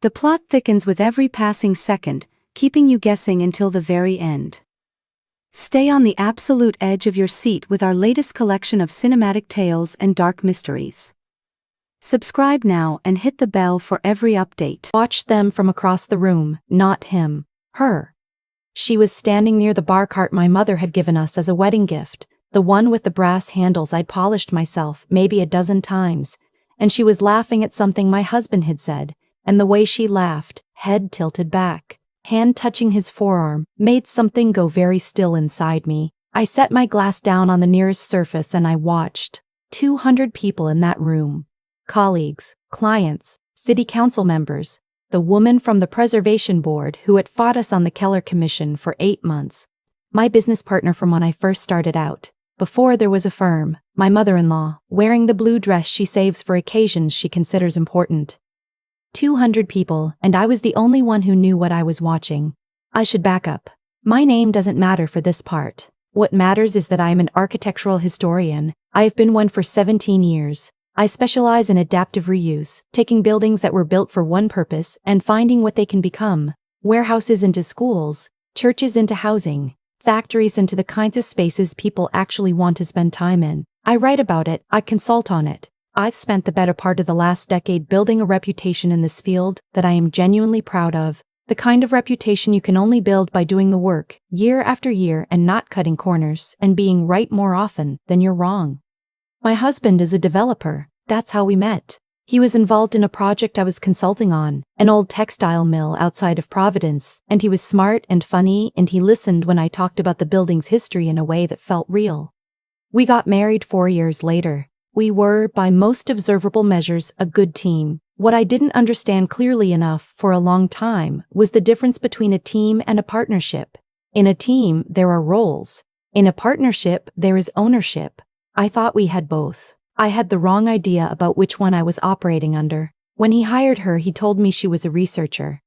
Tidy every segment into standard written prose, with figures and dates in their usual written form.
The plot thickens with every passing second, keeping you guessing until the very end. Stay on the absolute edge of your seat with our latest collection of cinematic tales and dark mysteries. Subscribe now and hit the bell for every update. Watched them from across the room, not him, her. She was standing near the bar cart my mother had given us as a wedding gift, the one with the brass handles I'd polished myself maybe a dozen times, and she was laughing at something my husband had said, and the way she laughed, head tilted back, hand touching his forearm, made something go very still inside me. I set my glass down on the nearest surface and I watched. 200 people in that room. Colleagues, clients, city council members, the woman from the preservation board who had fought us on the Keller Commission for 8 months, my business partner from when I first started out, before there was a firm, my mother-in-law, wearing the blue dress she saves for occasions she considers important. 200 people, and I was the only one who knew what I was watching. I should back up. My name doesn't matter for this part. What matters is that I am an architectural historian. I have been one for 17 years. I specialize in adaptive reuse, taking buildings that were built for one purpose and finding what they can become. Warehouses into schools, churches into housing, factories into the kinds of spaces people actually want to spend time in. I write about it, I consult on it. I've spent the better part of the last decade building a reputation in this field that I am genuinely proud of. The kind of reputation you can only build by doing the work, year after year, and not cutting corners, and being right more often than you're wrong. My husband is a developer. That's how we met. He was involved in a project I was consulting on, an old textile mill outside of Providence, and he was smart and funny, and he listened when I talked about the building's history in a way that felt real. We got married 4 years later. We were, by most observable measures, a good team. What I didn't understand clearly enough for a long time was the difference between a team and a partnership. In a team, there are roles. In a partnership, there is ownership. I thought we had both. I had the wrong idea about which one I was operating under. When he hired her, he told me she was a researcher.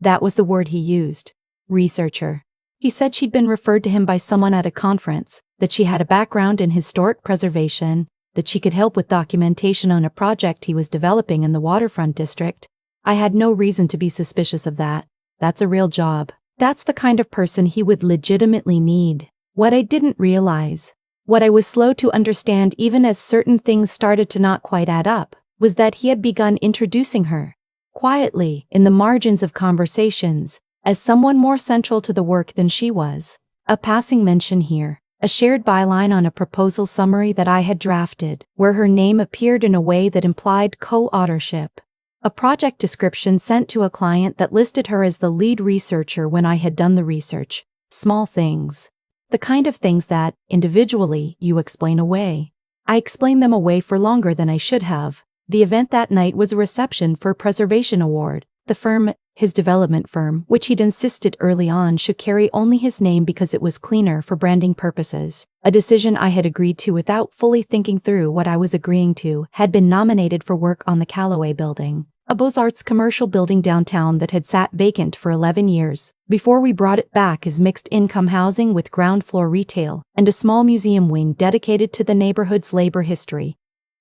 That was the word he used. Researcher. He said she'd been referred to him by someone at a conference, that she had a background in historic preservation, that she could help with documentation on a project he was developing in the waterfront district. I had no reason to be suspicious of that. That's a real job. That's the kind of person he would legitimately need. What I didn't realize, what I was slow to understand even as certain things started to not quite add up, was that he had begun introducing her, quietly, in the margins of conversations, as someone more central to the work than she was. A passing mention here. A shared byline on a proposal summary that I had drafted, where her name appeared in a way that implied co-authorship. A project description sent to a client that listed her as the lead researcher when I had done the research. Small things. The kind of things that, individually, you explain away. I explained them away for longer than I should have. The event that night was a reception for a preservation award. The firm, his development firm, which he'd insisted early on should carry only his name because it was cleaner for branding purposes, a decision I had agreed to without fully thinking through what I was agreeing to, had been nominated for work on the Callaway Building, a Beaux-Arts commercial building downtown that had sat vacant for 11 years, before we brought it back as mixed-income housing with ground-floor retail and a small museum wing dedicated to the neighborhood's labor history.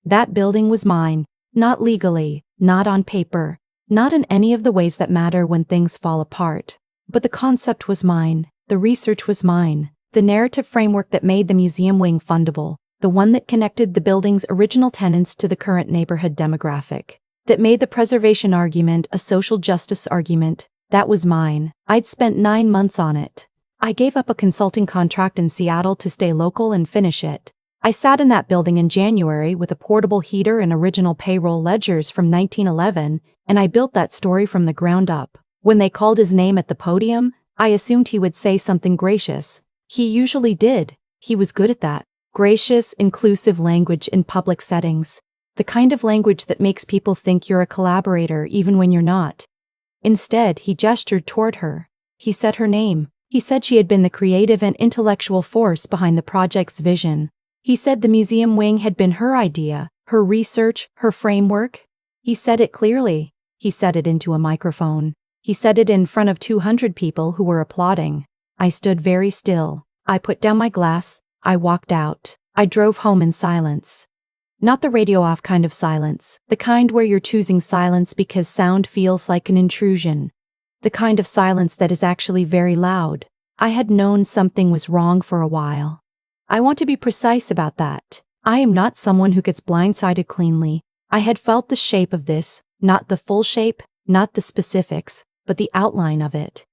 That building was mine, not legally, not on paper, not in any of the ways that matter when things fall apart. But the concept was mine, the research was mine, the narrative framework that made the museum wing fundable, the one that connected the building's original tenants to the current neighborhood demographic, that made the preservation argument a social justice argument, that was mine. I'd spent 9 months on it. I gave up a consulting contract in Seattle to stay local and finish it. I sat in that building in January with a portable heater and original payroll ledgers from 1911, and I built that story from the ground up. When they called his name at the podium, I assumed he would say something gracious. He usually did. He was good at that. Gracious, inclusive language in public settings. The kind of language that makes people think you're a collaborator even when you're not. Instead, he gestured toward her. He said her name. He said she had been the creative and intellectual force behind the project's vision. He said the museum wing had been her idea, her research, her framework. He said it clearly. He said it into a microphone. He said it in front of 200 people who were applauding. I stood very still. I put down my glass. I walked out. I drove home in silence. Not the radio off kind of silence, the kind where you're choosing silence because sound feels like an intrusion. The kind of silence that is actually very loud. I had known something was wrong for a while. I want to be precise about that. I am not someone who gets blindsided cleanly. I had felt the shape of this, not the full shape, not the specifics, but the outline of it.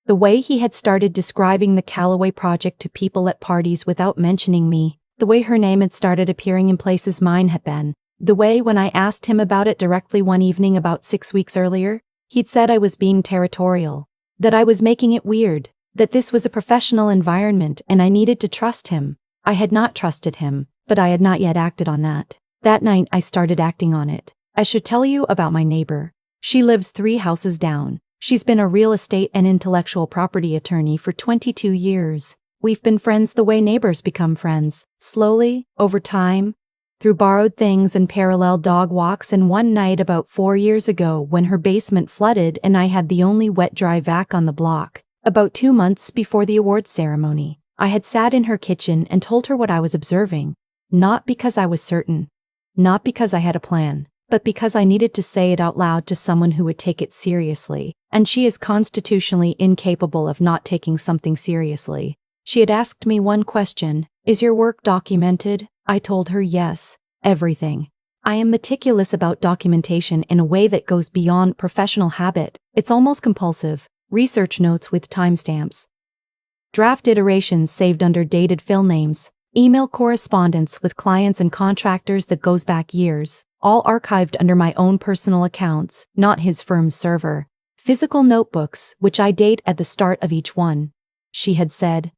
The way he had started describing the Callaway project to people at parties without mentioning me, the way her name had started appearing in places mine had been, the way when I asked him about it directly one evening about 6 weeks earlier, he'd said I was being territorial, that I was making it weird, that this was a professional environment and I needed to trust him. I had not trusted him, but I had not yet acted on that. That night I started acting on it. I should tell you about my neighbor. She lives 3 houses down. She's been a real estate and intellectual property attorney for 22 years. We've been friends the way neighbors become friends, slowly, over time, through borrowed things and parallel dog walks, and one night about 4 years ago when her basement flooded and I had the only wet-dry vac on the block, about 2 months before the awards ceremony, I had sat in her kitchen and told her what I was observing. Not because I was certain, not because I had a plan, but because I needed to say it out loud to someone who would take it seriously, and she is constitutionally incapable of not taking something seriously. She had asked me one question: "Is your work documented?" I told her yes, everything. I am meticulous about documentation in a way that goes beyond professional habit. It's almost compulsive. Research notes with timestamps, draft iterations saved under dated file names, email correspondence with clients and contractors that goes back years, all archived under my own personal accounts, not his firm's server. Physical notebooks, which I date at the start of each one. She had said,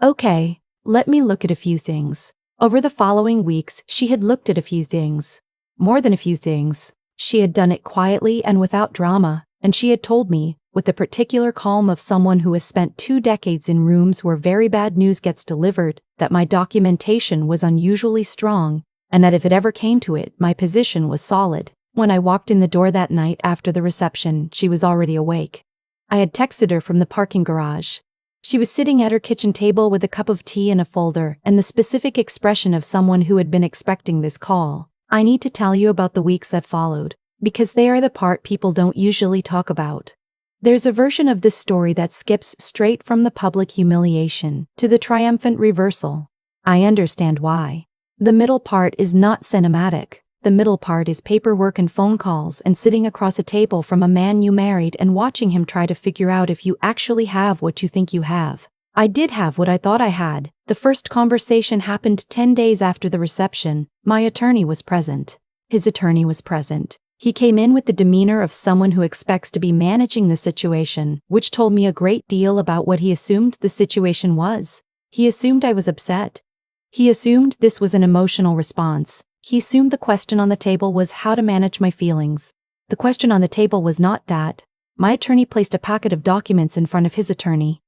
"Okay, let me look at a few things." Over the following weeks, she had looked at a few things. More than a few things. She had done it quietly and without drama, and she had told me, with the particular calm of someone who has spent 2 decades in rooms where very bad news gets delivered, that my documentation was unusually strong, and that if it ever came to it, my position was solid. When I walked in the door that night after the reception, she was already awake. I had texted her from the parking garage. She was sitting at her kitchen table with a cup of tea and a folder, and the specific expression of someone who had been expecting this call. I need to tell you about the weeks that followed, because they are the part people don't usually talk about. There's a version of this story that skips straight from the public humiliation to the triumphant reversal. I understand why. The middle part is not cinematic. The middle part is paperwork and phone calls and sitting across a table from a man you married and watching him try to figure out if you actually have what you think you have. I did have what I thought I had. The first conversation happened 10 days after the reception. My attorney was present. His attorney was present. He came in with the demeanor of someone who expects to be managing the situation, which told me a great deal about what he assumed the situation was. He assumed I was upset. He assumed this was an emotional response. He assumed the question on the table was how to manage my feelings. The question on the table was not that. My attorney placed a packet of documents in front of his attorney.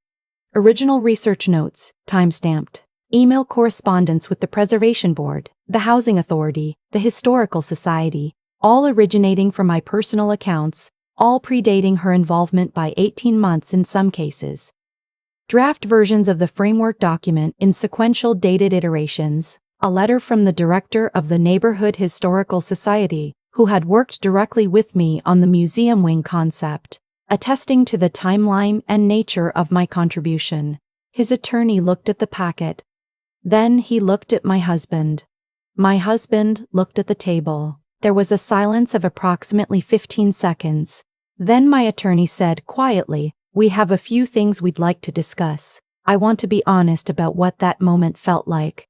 Original research notes, time-stamped. Email correspondence with the Preservation Board, the Housing Authority, the Historical Society, all originating from my personal accounts, all predating her involvement by 18 months in some cases. Draft versions of the framework document in sequential dated iterations, a letter from the director of the Neighborhood Historical Society, who had worked directly with me on the museum wing concept, attesting to the timeline and nature of my contribution. His attorney looked at the packet. Then he looked at my husband. My husband looked at the table. There was a silence of approximately 15 seconds. Then my attorney said quietly, "We have a few things we'd like to discuss. I want to be honest about what that moment felt like.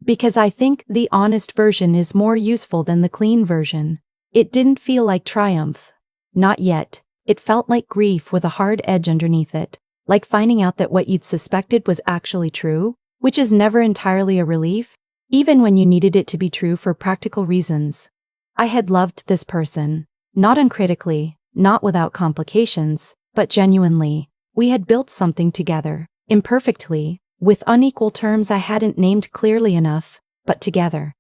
Because I think the honest version is more useful than the clean version. It didn't feel like triumph. Not yet. It felt like grief with a hard edge underneath it, like finding out that what you'd suspected was actually true, which is never entirely a relief, even when you needed it to be true for practical reasons. I had loved this person, not uncritically, not without complications, but genuinely. We had built something together, imperfectly, with unequal terms I hadn't named clearly enough, but together.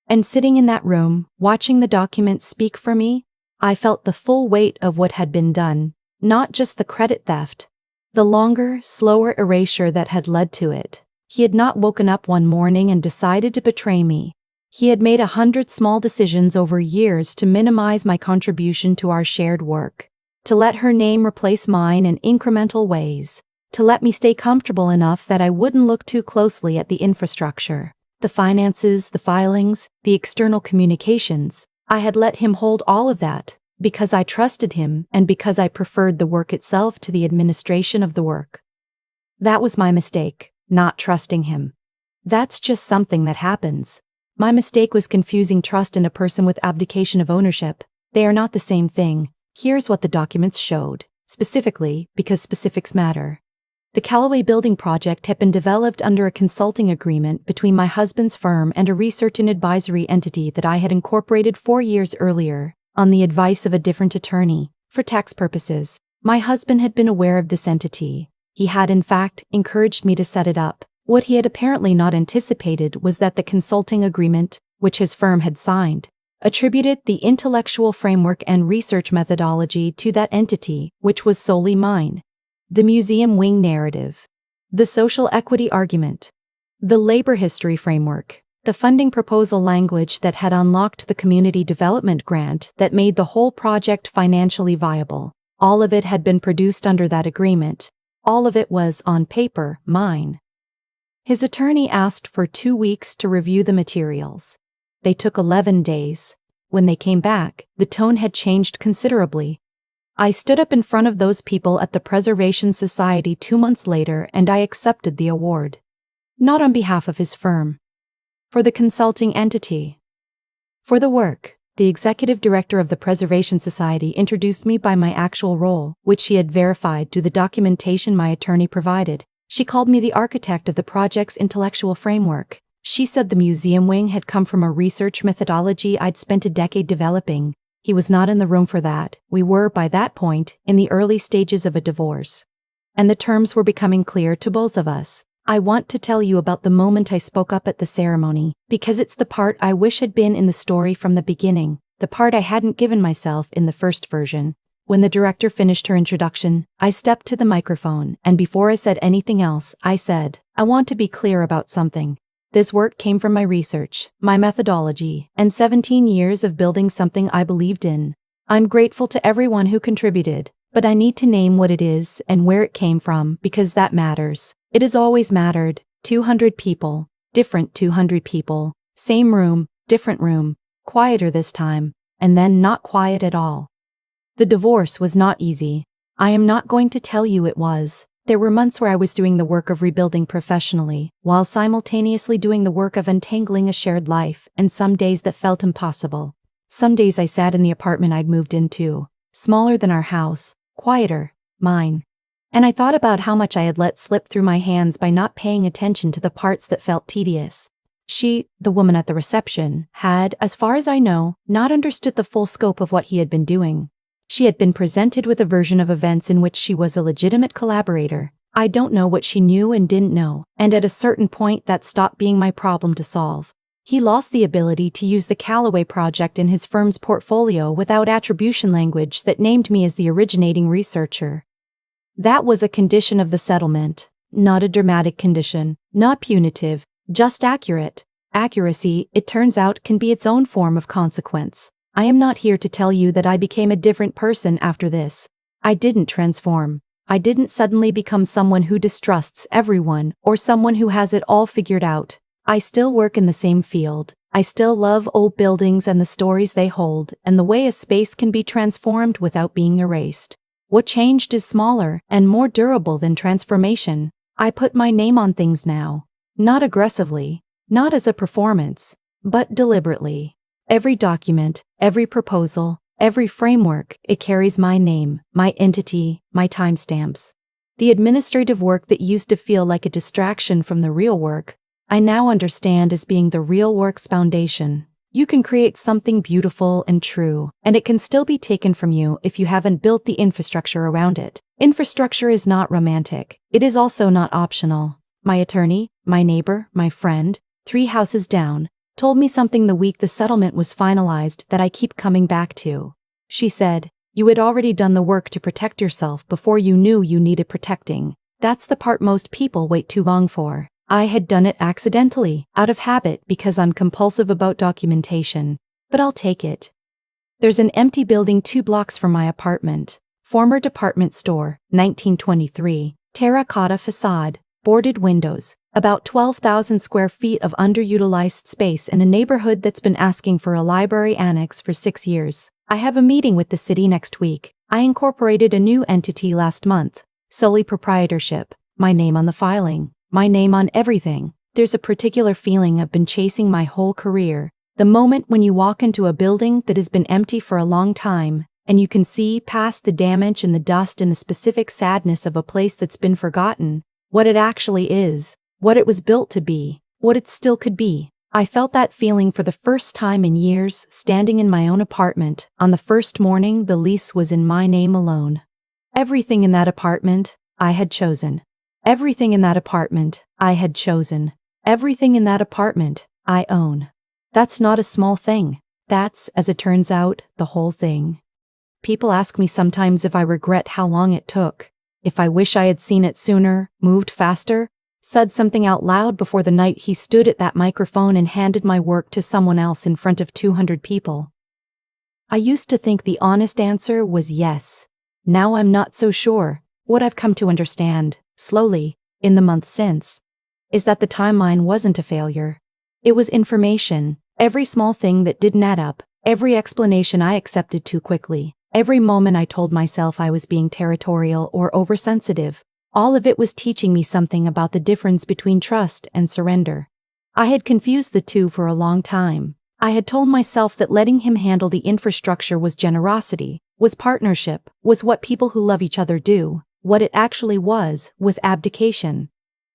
And sitting in that room, watching the document speak for me, I felt the full weight of what had been done, not just the credit theft, the longer, slower erasure that had led to it. He had not woken up one morning and decided to betray me. He had made 100 small decisions over years to minimize my contribution to our shared work, to let her name replace mine in incremental ways, to let me stay comfortable enough that I wouldn't look too closely at the infrastructure, the finances, the filings, the external communications. I had let him hold all of that, because I trusted him and because I preferred the work itself to the administration of the work. That was my mistake, not trusting him. That's just something that happens. My mistake was confusing trust in a person with abdication of ownership. They are not the same thing. Here's what the documents showed, specifically because specifics matter. The Callaway building project had been developed under a consulting agreement between my husband's firm and a research and advisory entity that I had incorporated 4 years earlier, on the advice of a different attorney, for tax purposes. My husband had been aware of this entity. He had, in fact, encouraged me to set it up. What he had apparently not anticipated was that the consulting agreement, which his firm had signed, attributed the intellectual framework and research methodology to that entity, which was solely mine. The museum wing narrative, the social equity argument, the labor history framework, the funding proposal language that had unlocked the community development grant that made the whole project financially viable. All of it had been produced under that agreement. All of it was, on paper, mine. His attorney asked for 2 weeks to review the materials. They took 11 days. When they came back, the tone had changed considerably. I stood up in front of those people at the Preservation Society 2 months later and I accepted the award. Not on behalf of his firm. For the consulting entity. For the work, the executive director of the Preservation Society introduced me by my actual role, which she had verified through the documentation my attorney provided. She called me the architect of the project's intellectual framework. She said the museum wing had come from a research methodology I'd spent a decade developing. He was not in the room for that. We were, by that point, in the early stages of a divorce. And the terms were becoming clear to both of us. I want to tell you about the moment I spoke up at the ceremony, because it's the part I wish had been in the story from the beginning, the part I hadn't given myself in the first version. When the director finished her introduction, I stepped to the microphone, and before I said anything else, I said, I want to be clear about something. This work came from my research, my methodology, and 17 years of building something I believed in. I'm grateful to everyone who contributed, but I need to name what it is and where it came from because that matters. It has always mattered. 200 people, different 200 people, same room, different room, quieter this time, and then not quiet at all. The divorce was not easy. I am not going to tell you it was. There were months where I was doing the work of rebuilding professionally, while simultaneously doing the work of untangling a shared life, and some days that felt impossible. Some days I sat in the apartment I'd moved into, smaller than our house, quieter, mine. And I thought about how much I had let slip through my hands by not paying attention to the parts that felt tedious. She, the woman at the reception, had, as far as I know, not understood the full scope of what he had been doing. She had been presented with a version of events in which she was a legitimate collaborator. I don't know what she knew and didn't know, and at a certain point that stopped being my problem to solve. He lost the ability to use the Callaway project in his firm's portfolio without attribution language that named me as the originating researcher. That was a condition of the settlement, not a dramatic condition, not punitive, just accurate. Accuracy, it turns out, can be its own form of consequence. I am not here to tell you that I became a different person after this. I didn't transform. I didn't suddenly become someone who distrusts everyone or someone who has it all figured out. I still work in the same field. I still love old buildings and the stories they hold and the way a space can be transformed without being erased. What changed is smaller and more durable than transformation. I put my name on things now. Not aggressively, not as a performance, but deliberately. Every document, every proposal, every framework, it carries my name, my entity, my timestamps. The administrative work that used to feel like a distraction from the real work, I now understand as being the real work's foundation. You can create something beautiful and true, and it can still be taken from you if you haven't built the infrastructure around it. Infrastructure is not romantic. It is also not optional. My attorney, my neighbor, my friend, 3 houses down, told me something the week the settlement was finalized that I keep coming back to. She said, you had already done the work to protect yourself before you knew you needed protecting. That's the part most people wait too long for. I had done it accidentally, out of habit because I'm compulsive about documentation. But I'll take it. There's an empty building 2 blocks from my apartment. Former department store, 1923. Terracotta facade, boarded windows, about 12,000 square feet of underutilized space in a neighborhood that's been asking for a library annex for 6 years. I have a meeting with the city next week. I incorporated a new entity last month. Solely proprietorship. My name on the filing. My name on everything. There's a particular feeling I've been chasing my whole career. The moment when you walk into a building that has been empty for a long time, and you can see past the damage and the dust and the specific sadness of a place that's been forgotten, what it actually is, what it was built to be, what it still could be. I felt that feeling for the first time in years, standing in my own apartment. On the first morning, the lease was in my name alone. Everything in that apartment, I had chosen. Everything in that apartment, I had chosen. Everything in that apartment, I own. That's not a small thing. That's, as it turns out, the whole thing. People ask me sometimes if I regret how long it took, if I wish I had seen it sooner, moved faster, said something out loud before the night he stood at that microphone and handed my work to someone else in front of 200 people. I used to think the honest answer was yes. Now I'm not so sure. What I've come to understand, slowly, in the months since, is that the timeline wasn't a failure. It was information, every small thing that didn't add up, every explanation I accepted too quickly, every moment I told myself I was being territorial or oversensitive. All of it was teaching me something about the difference between trust and surrender. I had confused the two for a long time. I had told myself that letting him handle the infrastructure was generosity, was partnership, was what people who love each other do. What it actually was abdication.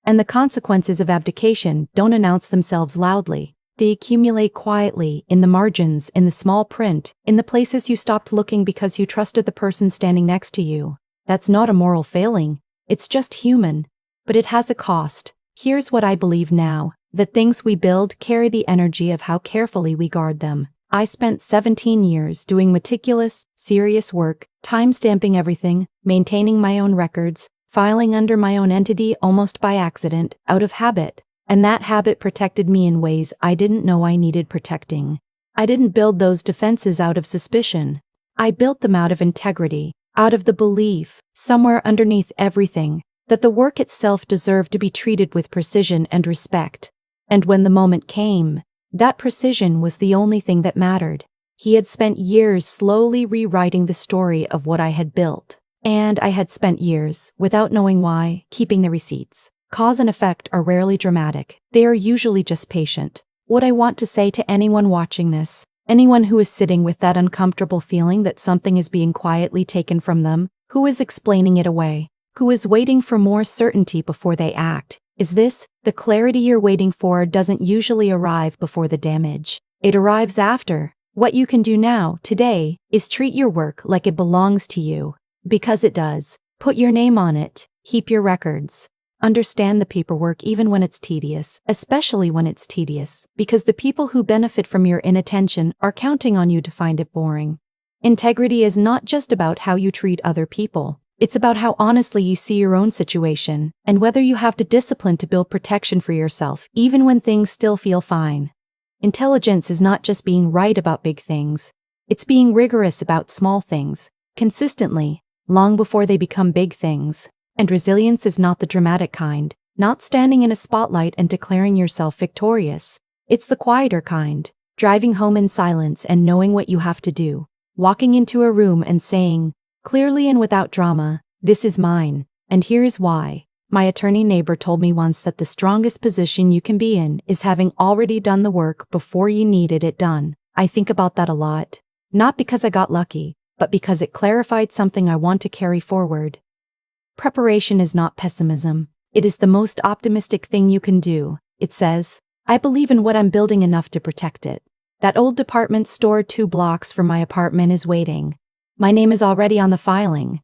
And the consequences of abdication don't announce themselves loudly. They accumulate quietly, in the margins, in the small print, in the places you stopped looking because you trusted the person standing next to you. That's not a moral failing. It's just human. But it has a cost. Here's what I believe now. The things we build carry the energy of how carefully we guard them. I spent 17 years doing meticulous, serious work, time-stamping everything, maintaining my own records, filing under my own entity almost by accident, out of habit. And that habit protected me in ways I didn't know I needed protecting. I didn't build those defenses out of suspicion. I built them out of integrity, out of the belief, somewhere underneath everything, that the work itself deserved to be treated with precision and respect. And when the moment came, that precision was the only thing that mattered. He had spent years slowly rewriting the story of what I had built. And I had spent years, without knowing why, keeping the receipts. Cause and effect are rarely dramatic. They are usually just patient. What I want to say to anyone watching this, anyone who is sitting with that uncomfortable feeling that something is being quietly taken from them, who is explaining it away, who is waiting for more certainty before they act, is this: the clarity you're waiting for doesn't usually arrive before the damage. It arrives after. What you can do now, today, is treat your work like it belongs to you. Because it does. Put your name on it. Keep your records. Understand the paperwork even when it's tedious, especially when it's tedious, because the people who benefit from your inattention are counting on you to find it boring. Integrity is not just about how you treat other people. It's about how honestly you see your own situation, and whether you have the discipline to build protection for yourself, even when things still feel fine. Intelligence is not just being right about big things. It's being rigorous about small things, consistently, long before they become big things. And resilience is not the dramatic kind, not standing in a spotlight and declaring yourself victorious. It's the quieter kind, driving home in silence and knowing what you have to do, walking into a room and saying, clearly and without drama, this is mine, and here is why. My attorney neighbor told me once that the strongest position you can be in is having already done the work before you needed it done. I think about that a lot, not because I got lucky, but because it clarified something I want to carry forward. Preparation is not pessimism. It is the most optimistic thing you can do. It says, I believe in what I'm building enough to protect it. That old department store 2 blocks from my apartment is waiting. My name is already on the filing.